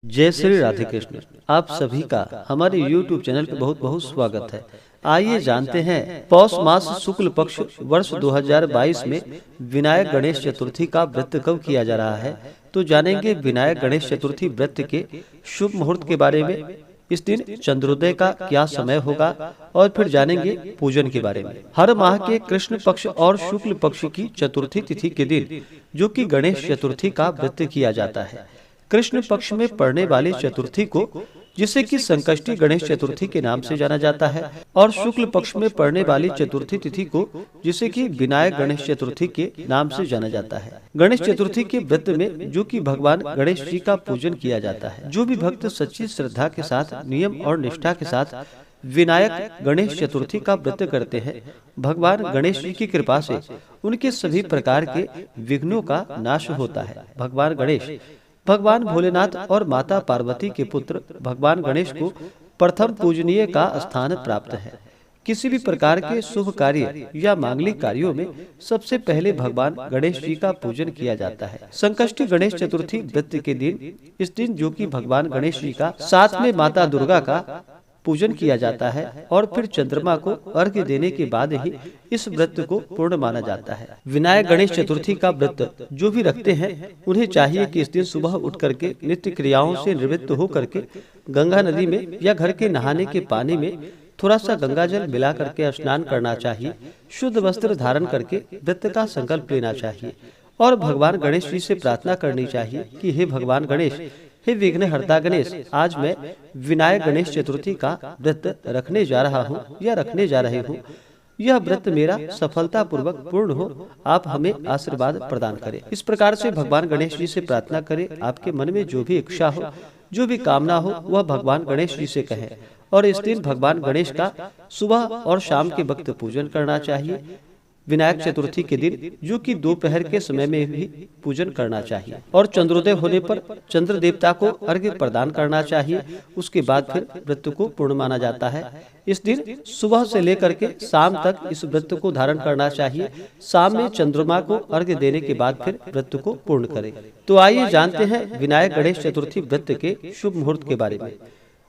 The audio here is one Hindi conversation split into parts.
जय श्री राधे कृष्ण। आप सभी का हमारे YouTube चैनल पे बहुत बहुत स्वागत है। आइए जानते हैं पौष मास शुक्ल पक्ष वर्ष 2022 में विनायक गणेश चतुर्थी का व्रत कब किया जा रहा है। तो जानेंगे विनायक गणेश चतुर्थी व्रत के शुभ मुहूर्त के बारे में, इस दिन चंद्रोदय का क्या समय होगा और फिर जानेंगे पूजन के बारे में। हर माह के कृष्ण पक्ष और शुक्ल पक्ष की चतुर्थी तिथि के दिन जो कि गणेश चतुर्थी का व्रत किया जाता है। कृष्ण पक्ष में पड़ने वाली चतुर्थी को जिसे कि संकष्टी गणेश चतुर्थी के नाम से जाना जाता है और शुक्ल पक्ष में पड़ने वाली चतुर्थी तिथि को जिसे कि विनायक गणेश चतुर्थी के नाम से जाना जाता है। गणेश चतुर्थी के व्रत में जो कि भगवान गणेश जी का पूजन किया जाता है। जो भी भक्त सच्ची श्रद्धा के साथ नियम और निष्ठा के साथ विनायक गणेश चतुर्थी का व्रत करते हैं, भगवान गणेश जी की कृपा से उनके सभी प्रकार के विघ्नों का नाश होता है। भगवान गणेश भगवान भोलेनाथ और माता पार्वती के पुत्र भगवान गणेश को प्रथम पूजनीय का स्थान प्राप्त है। किसी भी प्रकार के शुभ कार्य या मांगलिक कार्यों में सबसे पहले भगवान गणेश जी का पूजन किया जाता है। संकष्टी गणेश चतुर्थी व्रत के दिन, इस दिन जो कि भगवान गणेश जी का साथ में माता दुर्गा का पूजन किया जाता है और फिर चंद्रमा को अर्घ्य देने के बाद ही इस व्रत को पूर्ण माना जाता है। विनायक गणेश चतुर्थी का व्रत जो भी रखते हैं उन्हें चाहिए कि इस दिन सुबह उठ करके नित्य क्रियाओं से निवृत्त हो करके गंगा नदी में या घर के नहाने के पानी में थोड़ा सा गंगा जल मिला करके स्नान करना चाहिए। शुद्ध वस्त्र धारण करके व्रत का संकल्प लेना चाहिए और भगवान गणेश जी से प्रार्थना करनी चाहिए कि हे भगवान गणेश, हे विघ्नहर्ता गणेश, आज मैं विनायक गणेश चतुर्थी का व्रत रखने जा रहा हूँ या रखने जा रहे हूँ। यह व्रत मेरा सफलता पूर्वक पूर्ण हो, आप हमें आशीर्वाद प्रदान करें। इस प्रकार से भगवान गणेश जी से प्रार्थना करें। आपके मन में जो भी इच्छा हो, जो भी कामना हो, वह भगवान गणेश जी से कहें और इस दिन भगवान गणेश का सुबह और शाम के वक्त पूजन करना चाहिए। विनायक चतुर्थी के दिन जो कि दोपहर के समय में भी पूजन करना चाहिए और चंद्रोदय होने पर चंद्र देवता को अर्घ्य प्रदान करना चाहिए। उसके बाद फिर व्रत को पूर्ण माना जाता है। इस दिन सुबह से लेकर के शाम तक इस व्रत को धारण करना चाहिए। शाम में चंद्रमा को अर्घ्य देने के बाद फिर व्रत को पूर्ण करें। तो आइए जानते हैं विनायक गणेश चतुर्थी व्रत के शुभ मुहूर्त के बारे में।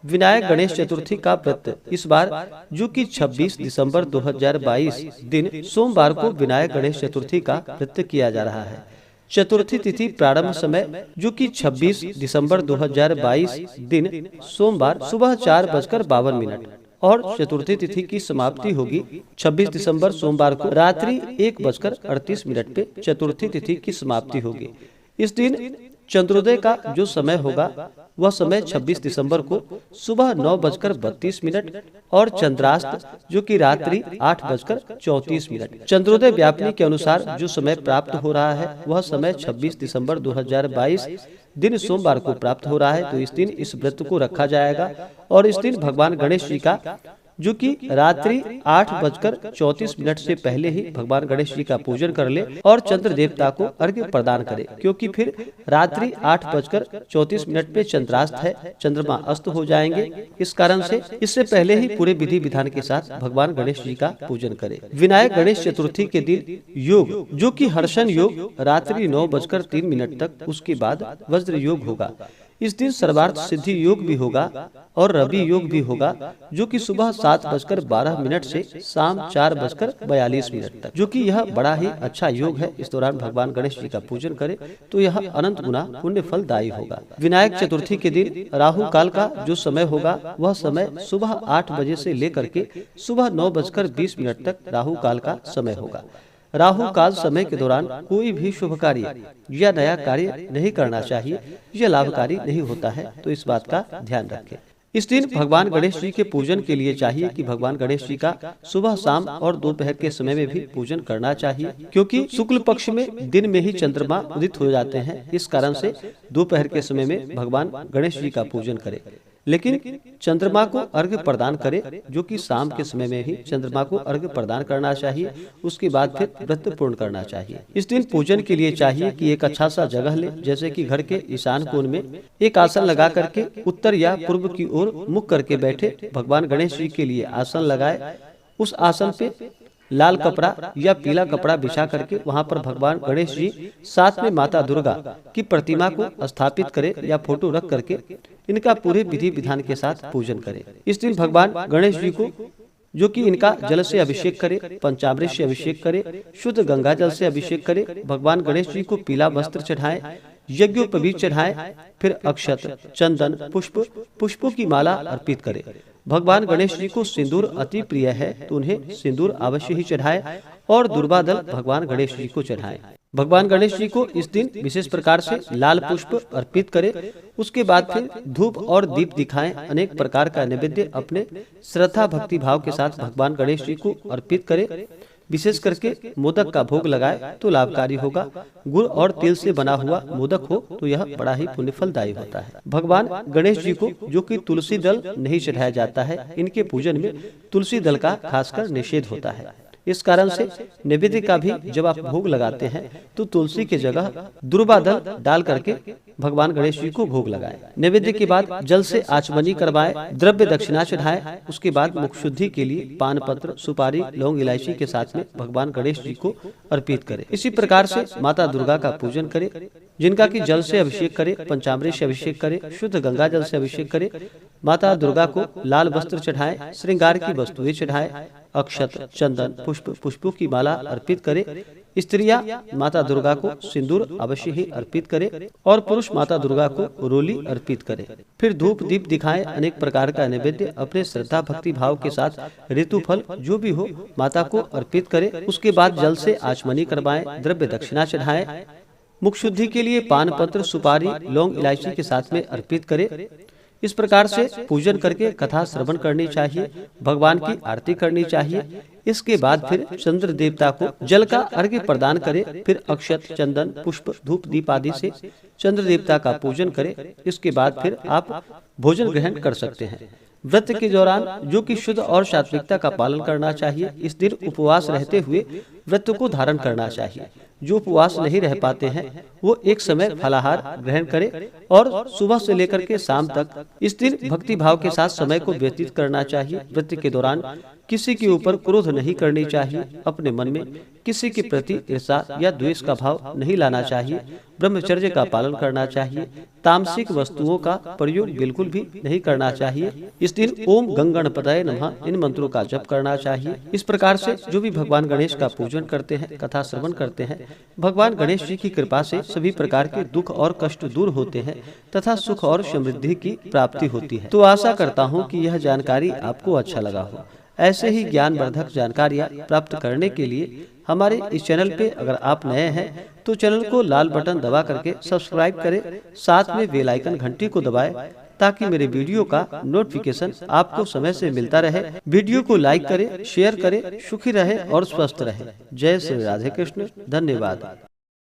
विनायक गणेश चतुर्थी का व्रत इस बार जो कि 26 दिसंबर 2022 दिन सोमवार को विनायक गणेश चतुर्थी का व्रत किया जा रहा है। चतुर्थी तिथि प्रारंभ समय जो कि 26 दिसंबर 2022 दिन सोमवार सुबह 4:52 और चतुर्थी तिथि की समाप्ति होगी 26 दिसंबर सोमवार को रात्रि 1:38 पे चतुर्थी तिथि की समाप्ति होगी। इस दिन चंद्रोदय का जो समय होगा वह समय 26 दिसंबर को सुबह 9:32 और चंद्रास्त जो कि रात्रि 8:34। चंद्रोदय व्यापनी के अनुसार जो समय प्राप्त हो रहा है वह समय 26 दिसंबर 2022 दिन सोमवार को प्राप्त हो रहा है। तो इस दिन इस व्रत को रखा जाएगा और इस दिन भगवान गणेश जी का जो कि रात्रि 8:34 से पहले ही भगवान गणेश जी का पूजन कर ले और चंद्र देवता को अर्घ्य प्रदान करे, क्योंकि फिर रात्रि 8:34 पे चंद्रास्त है, चंद्रमा अस्त हो जाएंगे। इस कारण से इससे पहले ही पूरे विधि विधान के साथ भगवान गणेश जी का पूजन करे। विनायक गणेश चतुर्थी के दिन योग जो कि हर्षण योग रात्रि 9:03 तक, उसके बाद वज्र योग होगा। इस दिन सर्वार्थ सिद्धि योग भी होगा और रवि योग भी होगा जो कि सुबह 7:12 से शाम 4:42 तक, जो कि यह बड़ा ही अच्छा योग है। इस दौरान भगवान गणेश जी का पूजन करें तो यह अनंत गुना पुण्य फलदायी होगा। विनायक चतुर्थी के दिन राहु काल का जो समय होगा वह समय सुबह 8 बजे से लेकर के सुबह 9:20 तक राहु काल का समय होगा। राहु काल समय के दौरान कोई भी शुभ कार्य या नया कार्य नहीं करना चाहिए, यह लाभकारी नहीं होता है, तो इस बात का ध्यान रखें। इस दिन भगवान गणेश जी के पूजन के लिए चाहिए कि भगवान गणेश जी का सुबह शाम और दोपहर के समय में भी पूजन करना चाहिए, क्योंकि शुक्ल पक्ष में दिन में ही चंद्रमा उदित हो जाते हैं। इस कारण से दोपहर के समय में भगवान गणेश जी का पूजन करें, लेकिन चंद्रमा को अर्घ्य प्रदान करे जो कि शाम के समय में ही चंद्रमा को अर्घ्य प्रदान करना चाहिए। उसके बाद फिर व्रत पूर्ण करना चाहिए। इस दिन पूजन के लिए चाहिए कि एक अच्छा सा जगह ले, जैसे कि घर के ईशान कोण में एक आसन लगा करके उत्तर या पूर्व की ओर मुख करके बैठे। भगवान गणेश जी के लिए आसन लगाए, उस आसन पे लाल कपड़ा या पीला कपड़ा बिछा करके वहाँ पर भगवान गणेश जी साथ में माता दुर्गा की प्रतिमा को स्थापित करे या फोटो रख करके इनका पूरे विधि विधान के साथ पूजन करे। इस दिन भगवान गणेश जी को जो कि इनका जल से अभिषेक करे, पंचामृत से अभिषेक करे, शुद्ध गंगा जल से अभिषेक करे, भगवान गणेश जी को पीला वस्त्र चढ़ाए, यज्ञोपवीत चढ़ाए, फिर अक्षत, चंदन, पुष्पों की माला अर्पित करे। भगवान गणेश जी को सिंदूर अति प्रिय है तो उन्हें सिंदूर अवश्य ही चढ़ाए और दुर्वादल भगवान गणेश जी को चढ़ाए। भगवान गणेश जी को इस दिन विशेष प्रकार से लाल पुष्प अर्पित करे। उसके बाद फिर धूप और दीप दिखाएं, अनेक प्रकार का नैवेद्य अपने श्रद्धा भक्ति भाव के साथ भगवान गणेश जी को अर्पित करे। विशेष करके मोदक का भोग लगाए तो लाभकारी होगा। गुड़ और तिल से बना हुआ मोदक हो तो यह बड़ा ही पुण्य फलदायी होता है। भगवान गणेश जी को जो कि तुलसी दल नहीं चढ़ाया जाता है, इनके पूजन में तुलसी दल का खासकर निषेध होता है। इस कारण से नैवेद्य का भी जब आप भोग लगाते हैं तो तुलसी की जगह दुर्वा दल डाल करके भगवान गणेश जी को भोग लगाए। नैवेद्य के बाद जल से आचमनी करवाए, द्रव्य दक्षिणा चढ़ाए। उसके बाद मुख शुद्धि के लिए पान पत्र, सुपारी, लौंग, इलायची के साथ में भगवान गणेश जी को अर्पित करे। इसी प्रकार से माता दुर्गा का पूजन करे, जिनका कि जल से अभिषेक करे, पंचामृत से अभिषेक करे, शुद्ध गंगा जल से अभिषेक करे। माता दुर्गा को लाल वस्त्र चढ़ाए, श्रृंगार की वस्तुएं चढ़ाए, अक्षत, चंदन, पुष्पों की माला अर्पित करे। स्त्रियां माता दुर्गा को सिंदूर अवश्य ही अर्पित करे और पुरुष माता दुर्गा को रोली अर्पित करे। फिर धूप दीप दिखाएं, अनेक प्रकार का नैवेद्य अपने श्रद्धा भक्ति भाव के साथ ऋतु फल जो भी हो माता को अर्पित करे। उसके बाद जल से आचमनी करवाएं, द्रव्य दक्षिणा चढ़ाएं, मुख शुद्धि के लिए पान पत्र, सुपारी, लौंग, इलायची के साथ में अर्पित करे। इस प्रकार से पूजन करके कथा श्रवण करनी चाहिए, भगवान की आरती करनी चाहिए। इसके बाद फिर चंद्र देवता को जल का अर्घ्य प्रदान करे। फिर अक्षत, चंदन, पुष्प, धूप दीप आदि से चंद्र देवता का पूजन करे। इसके बाद फिर आप भोजन ग्रहण कर सकते हैं। व्रत के दौरान जो कि शुद्ध और सात्विकता का पालन करना चाहिए। इस दिन उपवास रहते हुए व्रत को धारण करना चाहिए। जो उपवास नहीं रह पाते हैं वो एक समय फलाहार ग्रहण करे और सुबह से लेकर के शाम तक इस दिन भक्ति भाव के साथ समय को व्यतीत करना चाहिए। व्रत के दौरान किसी के ऊपर क्रोध नहीं करनी चाहिए। अपने मन में किसी के प्रति ईर्ष्या या द्वेष का भाव नहीं लाना चाहिए। ब्रह्मचर्य का पालन करना चाहिए। तामसिक वस्तुओं का प्रयोग बिल्कुल भी नहीं करना चाहिए। इस दिन ओम गंगणपतये नमः इन मंत्रों का जप करना चाहिए। इस प्रकार से जो भी भगवान गणेश का पूजन करते हैं, कथा श्रवण करते हैं, भगवान गणेश जी की कृपा से सभी प्रकार के दुख और कष्ट दूर होते हैं तथा सुख और समृद्धि की प्राप्ति होती है। तो आशा करता हूँ कि यह जानकारी आपको अच्छा लगा हो। ऐसे ही ज्ञानवर्धक जानकारियाँ प्राप्त करने के लिए हमारे इस चैनल पे अगर आप नए हैं तो चैनल को लाल बटन दबा करके सब्सक्राइब करें, साथ में बेल आइकन घंटी को दबाएं ताकि मेरे वीडियो का नोटिफिकेशन आपको समय से मिलता रहे। वीडियो को लाइक करें, शेयर करें, सुखी रहे और स्वस्थ रहे। जय श्री राधे कृष्ण। धन्यवाद।